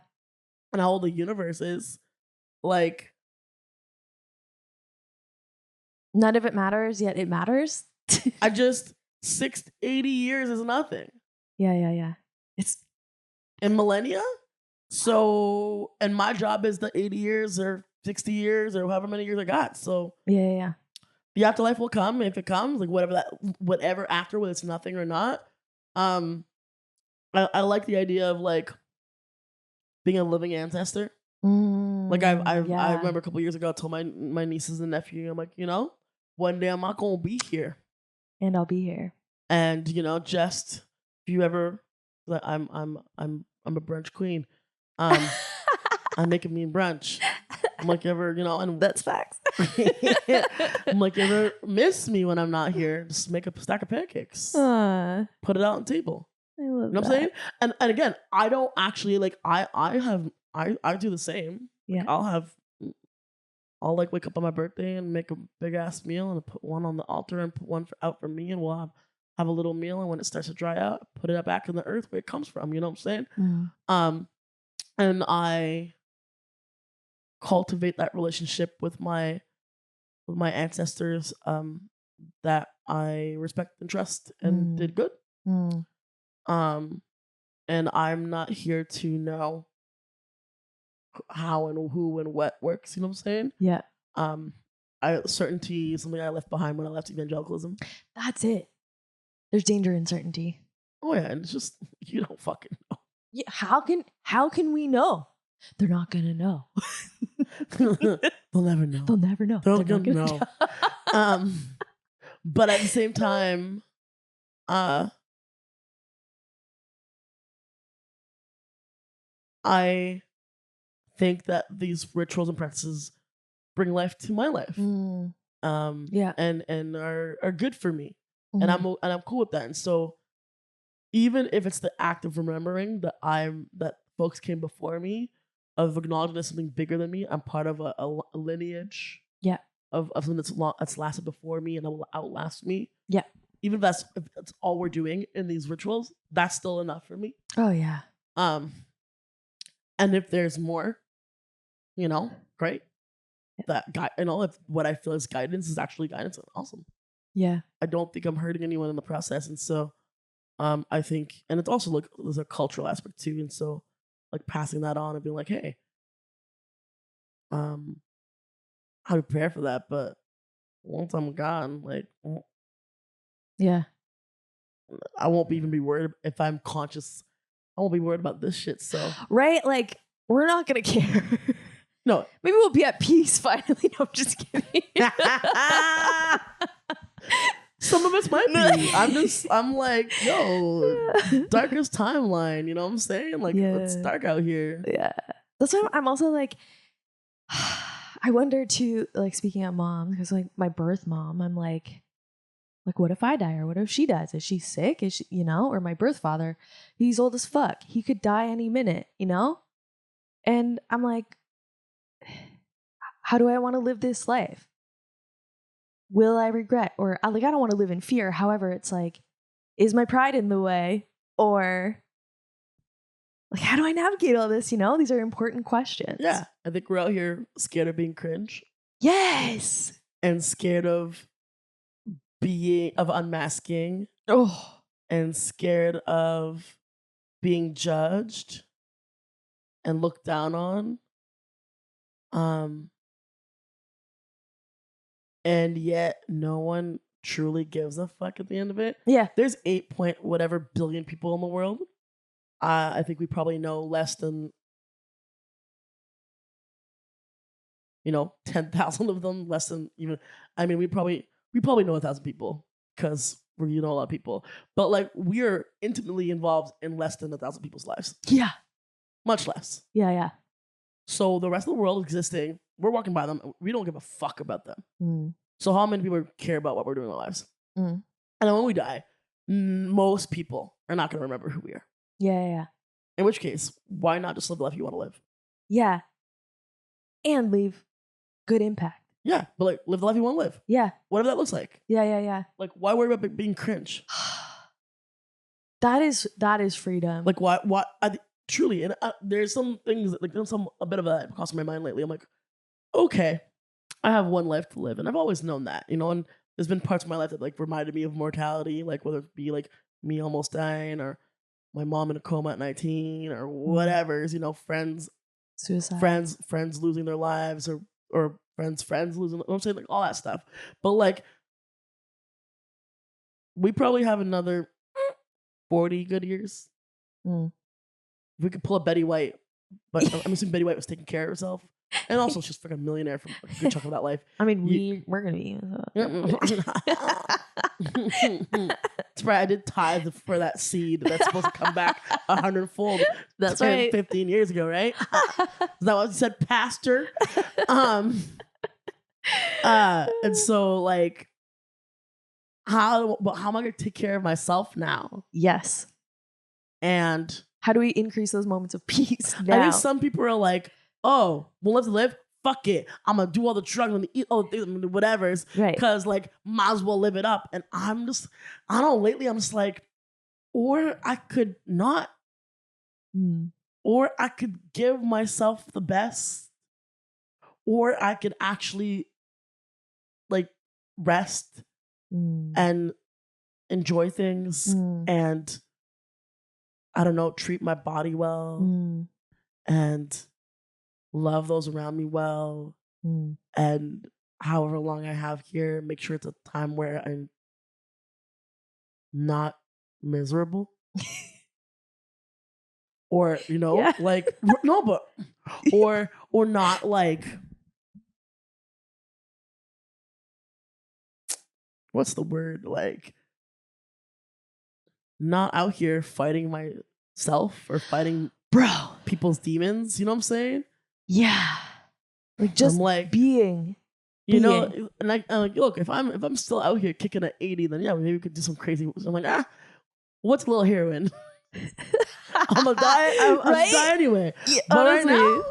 and how old the universe is, like, none of it matters, yet it matters. I just 80 years is nothing. Yeah. It's in millennia. So, and my job is the 80 years or 60 years or however many years I got. So Yeah. the afterlife will come if it comes, like whatever after, whether it's nothing or not. I like the idea of like being a living ancestor. Like I remember a couple years ago, I told my nieces and nephew, I'm like, one day I'm not gonna be here, and I'll be here. And just if you ever, like, I'm a brunch queen. I'm making me brunch. I'm like, ever, and that's facts. I'm like, you ever miss me when I'm not here? Just make a stack of pancakes, put it out on the table. I love you know what I'm saying? And again, I don't actually like. I do the same. Yeah. Like, I'll like wake up on my birthday and make a big ass meal and put one on the altar and put one out for me, and we'll have a little meal. And when it starts to dry out, put it back in the earth where it comes from. You know what I'm saying? And I cultivate that relationship with my ancestors that I respect and trust and did good. And I'm not here to know how and who and what works. You know what I'm saying? Yeah. Certainty is something I left behind when I left evangelicalism. That's it. There's danger in certainty. Oh yeah, and it's just you don't fucking know. Yeah, how can we know? They're not gonna know. They'll never know. They'll never know. They're gonna know. But at the same time, I think that these rituals and practices bring life to my life. Yeah. And are good for me. And I'm cool with that. And so even if it's the act of remembering that folks came before me, of acknowledging there's something bigger than me, I'm part of a lineage. Yeah. Of something that's lasted before me and that will outlast me. Yeah. Even if that's all we're doing in these rituals, that's still enough for me. Oh yeah. And if there's more, great. That if what I feel is guidance is actually guidance, awesome. Yeah. I don't think I'm hurting anyone in the process, and so, I think, and it's also like there's a cultural aspect too, and so like passing that on and being like, hey, how to prepare for that, but once I'm gone, like, yeah, I won't even be worried if I'm conscious. I won't be worried about this shit. So right, like we're not gonna care. No, maybe we'll be at peace finally. No, I'm just kidding. Some of us might be. I'm like, yo, darkest timeline. You know what I'm saying? Like, it's dark out here. Yeah, that's why I'm also like, I wonder too, like speaking of mom, because like my birth mom, I'm like, what if I die or what if she dies? Is she sick? Is she, or my birth father, he's old as fuck. He could die any minute, And I'm like, how do I want to live this life? Will I regret? Or I don't want to live in fear. However, it's like, is my pride in the way? Or like, how do I navigate all this? These are important questions. Yeah. I think we're out here scared of being cringe. Yes. And scared of unmasking. Oh. And scared of being judged and looked down on. And yet no one truly gives a fuck at the end of it. Yeah. There's 8 whatever billion people in the world. I think we probably know less than 10,000 of them, less than even, we probably know 1,000 people because we know a lot of people, but like we are intimately involved in less than 1,000 people's lives. Yeah. Much less. Yeah. So the rest of the world existing, we're walking by them. We don't give a fuck about them. So how many people care about what we're doing in our lives? And then when we die, most people are not going to remember who we are. Yeah. In which case, why not just live the life you want to live? Yeah. And leave good impact. Yeah, but like live the life you want to live. Yeah. Whatever that looks like. Yeah. Like why worry about being cringe? That is freedom. Like why truly, and there's some things that, like there's a bit of a crossing my mind lately. I'm like, okay, I have one life to live, and I've always known that, and there's been parts of my life that like reminded me of mortality, like whether it be like me almost dying or my mom in a coma at 19 or whatever's, friends, suicide, friends losing their lives or friends losing. I'm saying like all that stuff, but like we probably have another 40 good years. If we could pull up Betty White, but I'm assuming Betty White was taking care of herself. And also, she's freaking millionaire from a good chunk of that life. We're going to be. That's right. I did tithe for that seed that's supposed to come back 100-fold. That's right. 15 years ago, right? Is that what you said, Pastor? And so, like, how am I going to take care of myself now? Yes. And how do we increase those moments of peace now? I think some people are like, oh, we'll live to live. Fuck it. I'm going to do all the drugs and eat all the things, whatever's. Right. Because, like, might as well live it up. And I don't know, lately I'm just like, or I could not. Or I could give myself the best. Or I could actually, like, rest and enjoy things and, I don't know, treat my body well and love those around me well, and however long I have here, make sure it's a time where I'm not miserable. Or, like, no, but, or not like, what's the word? Like, not out here fighting myself or fighting people's demons. You know what I'm saying? Yeah. Like just being. And I'm like, look, if I'm still out here kicking at 80, then yeah, maybe we could do some crazy. I'm like, what's a little heroin? I'm gonna die. I'm die anyway. Yeah, but honestly, right now,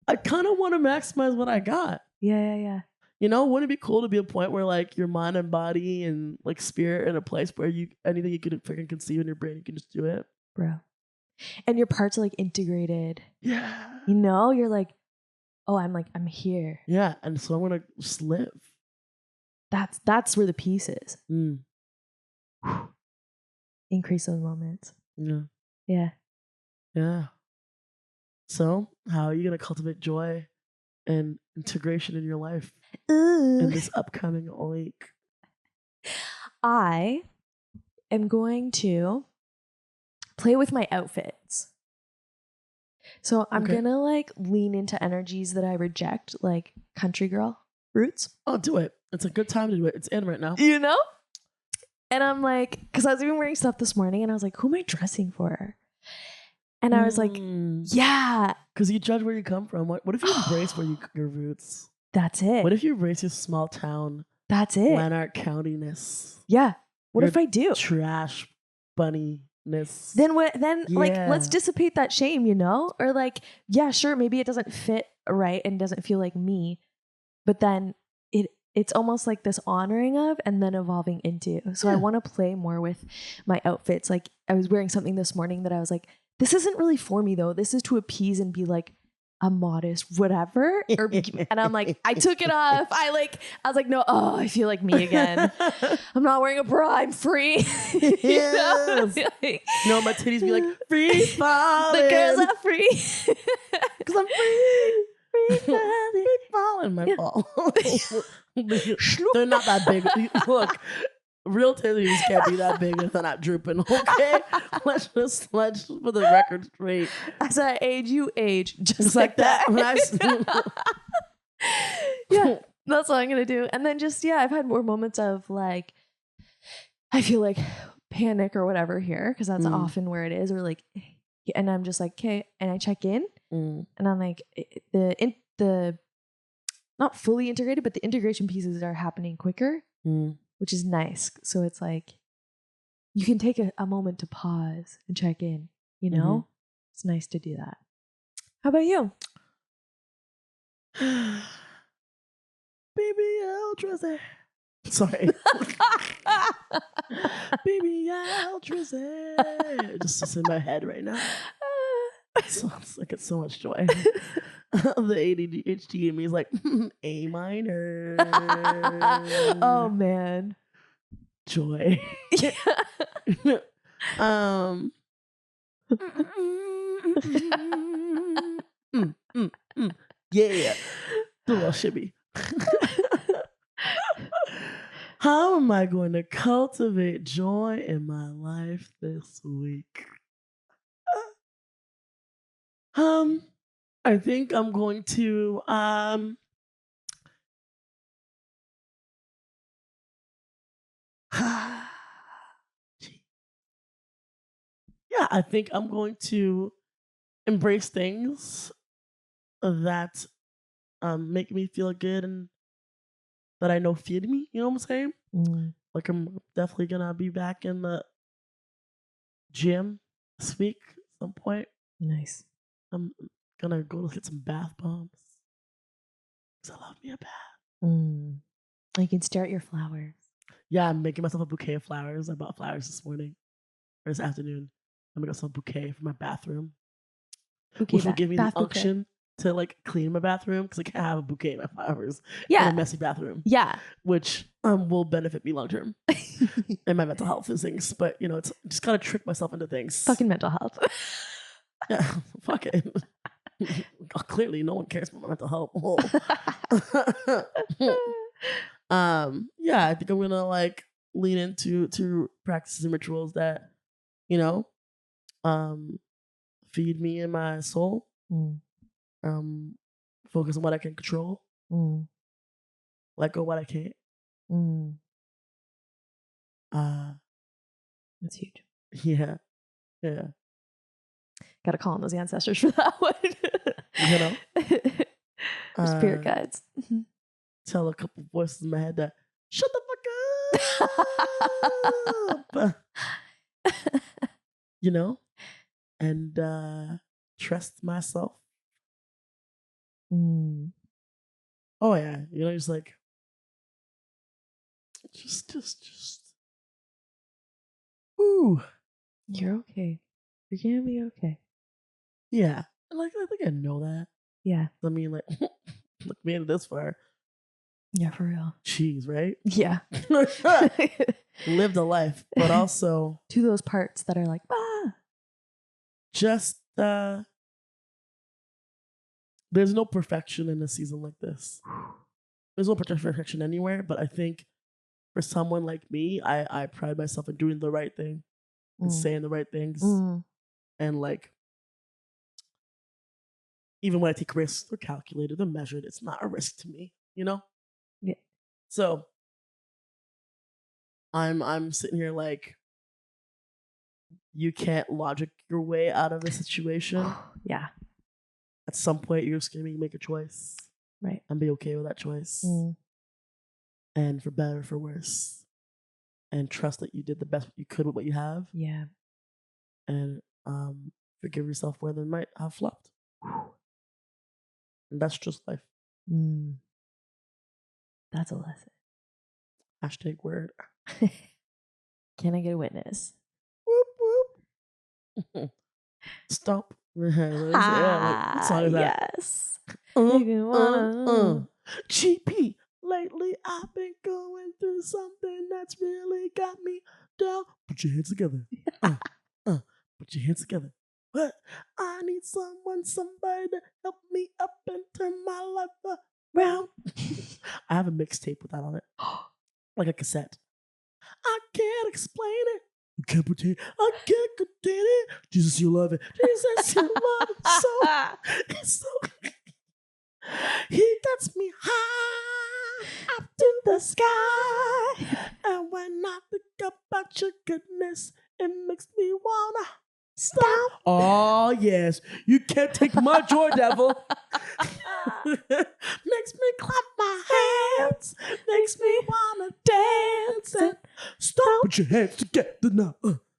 I kind of want to maximize what I got. Yeah. Wouldn't it be cool to be a point where like your mind and body and like spirit in a place where anything you could freaking conceive in your brain, you can just do it, bro. And your parts are like integrated. Yeah. You're like, oh, I'm here. Yeah, and so I'm gonna just live. That's where the peace is. Increase those moments. Yeah. So how are you gonna cultivate joy and integration in your life in this upcoming week? I am going to play with my outfits. So I'm gonna like lean into energies that I reject, like country girl roots. Oh, do it. It's a good time to do it. It's in right now. And I'm like, because I was even wearing stuff this morning and I was like, who am I dressing for? And I was like, yeah. Because you judge where you come from. What if you embrace your roots? That's it. What if you embrace your small town? That's it. Lanark County-ness. Yeah. What your if I do? Trash bunny-ness. Then like, let's dissipate that shame, you know? Or like, yeah, sure, maybe it doesn't fit right and doesn't feel like me. But then it's almost like this honoring of and then evolving into. So I want to play more with my outfits. Like I was wearing something this morning that I was like, this isn't really for me though. This is to appease and be like a modest whatever. And I'm like, I took it off. I was like, no, I feel like me again. I'm not wearing a bra. I'm free. Yes. No, my titties be like, free falling. The girls are free. Because I'm free. Free falling. My fault. They're not that big. Look, real titties can't be that big if they're not drooping. Okay, let's for the record straight. As I age, you age just like that. Yeah, that's what I'm gonna do. And then just I've had more moments of like, I feel like panic or whatever here because that's often where it is, or like, and I'm just like, okay, and I check in, and I'm like, the not fully integrated, but the integration pieces are happening quicker, which is nice. So it's like you can take a moment to pause and check in, you know? It's nice to do that. How about you? Baby, I'll trust it. Sorry. Baby, I'll trust it. Just in my head right now. So I get so much joy. The ADHD in me is like A minor. Oh man, joy. Yeah, the little shibby. How am I going to cultivate joy in my life this week? I think I'm going to I think I'm going to embrace things that make me feel good and that I know feed me. You know what I'm saying? Like I'm definitely gonna be back in the gym this week at some point. Nice. I'm gonna go get some bath bombs because I love me a bath. You can start your flowers. Yeah, I'm making myself a bouquet of flowers. I bought flowers this morning or this afternoon. I'm gonna get some bouquet for my bathroom, which will give me the unction to like clean my bathroom because I can't have a bouquet of my flowers in a messy bathroom. Yeah, which will benefit me long term and my mental health and things. But you know, it's just gotta trick myself into things. Fucking mental health. Yeah, fuck it. Clearly, no one cares about my mental health. I think I'm gonna like lean into practices and rituals that feed me and my soul. Focus on what I can control. Let go what I can't. That's huge. Yeah. Gotta call on those ancestors for that one. You know, spirit guides. Tell a couple voices in my head that shut the fuck up. You know, and trust myself. Oh yeah, you know, just like just ooh, you're okay. You're gonna be okay. Yeah, like I think I know that. Yeah, I mean, like, look, made it this far. Yeah, for real. Jeez, right? Yeah. Lived a life, but also to those parts that are like, just there's no perfection in a season like this. There's no perfection anywhere, but I think for someone like me, I pride myself in doing the right thing and saying the right things. And like, even when I take risks, they're calculated, they're measured. It's not a risk to me, you know? Yeah. So I'm sitting here like, you can't logic your way out of a situation. Yeah. At some point, you're just gonna make a choice, right, and be okay with that choice, and for better or for worse, and trust that you did the best you could with what you have. Yeah. And forgive yourself where they might have flopped. And that's just life. That's a lesson. Hashtag word. Can I get a witness? Whoop whoop. Stop. What song is that? Yes. GP. Lately, I've been going through something that's really got me down. Put your hands together. Put your hands together. But I need somebody to help me up and turn my life around. I have a mixtape with that on it, like a cassette. I can't explain it. You can't pretend. I can't contain it. Jesus, you love it. Jesus, you love it so. It's so. He gets me high up to the sky, and when I think about your goodness, it makes me wanna stop. Oh yes, you can't take my joy, devil. Makes me clap my hands, makes me wanna dance and stop. Put your hands together now.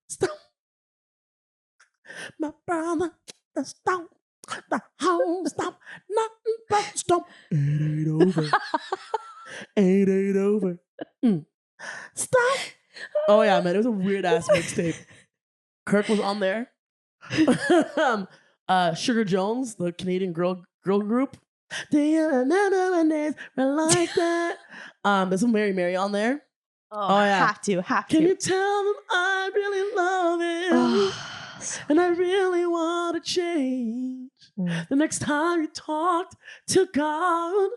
Stop, my brother. Stop. The home stop, nothing but stop. It ain't over. It ain't over. Stop. Oh yeah, man, it was a weird ass mixtape. Kirk was on there. Sugar Jones, the Canadian girl group. Do you know like that? There's some Mary on there. Oh yeah, have to. Can you tell them I really love him? And I really want to change. The next time you talk to God,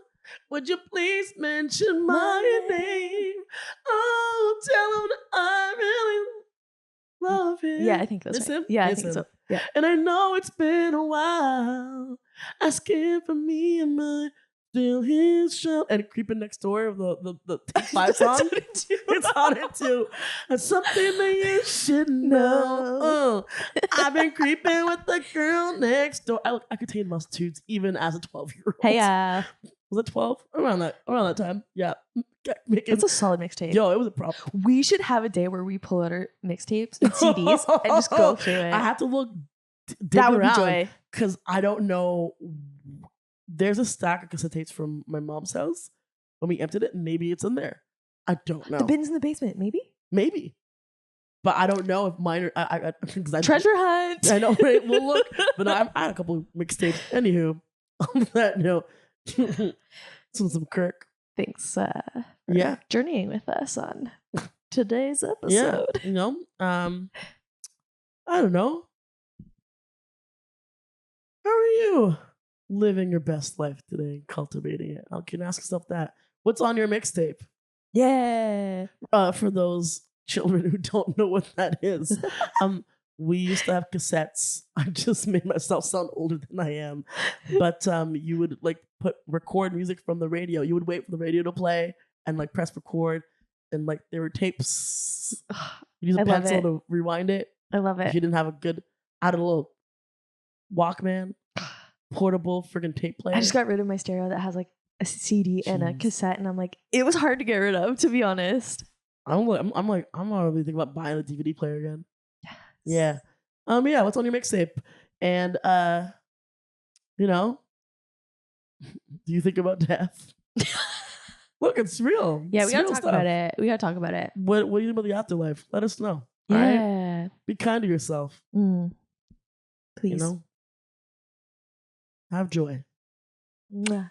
would you please mention my name? Oh, tell him that I really love him. Yeah, I think that's right. Him? Yeah, I think so. Yeah. And I know it's been a while, asking for me and my still his show. And Creeping Next Door of the Take 5 song. It's on it too. That's something that you should know. I've been creeping with the girl next door. I could take multitudes even as a 12-year-old. Hey, was it 12? Around that time. Yeah. It's a solid mixtape. Yo, it was a problem. We should have a day where we pull out our mixtapes and CDs and just go through it. I have to look. That would be joy. Because I don't know. There's a stack of cassette tapes from my mom's house. When we emptied it, maybe it's in there. I don't know. The bin's in the basement, maybe? Maybe. But I don't know if mine are... Treasure hunt. I know, right? We'll look. But no, I had a couple of mixtapes. Anywho, on that note, some Kirk. Thanks for journeying with us on today's episode. Yeah, I don't know. How are you living your best life today and cultivating it? I can ask yourself that. What's on your mixtape? Yeah. For those children who don't know what that is. We used to have cassettes. I just made myself sound older than I am. But you would record music from the radio. You would wait for the radio to play and press record. And there were tapes. You use a pencil to rewind it. I love it. If you didn't have I had a little Walkman, portable friggin' tape player. I just got rid of my stereo that has a CD and a cassette, and I'm it was hard to get rid of, to be honest. I'm not really thinking about buying a DVD player again. Yes. Yeah. What's on your mixtape? And do you think about death? Look, it's real. Yeah, we gotta talk about it. We gotta talk about it. What do you think about the afterlife? Let us know. Yeah. All right? Be kind to yourself. Please. Have joy. Mwah.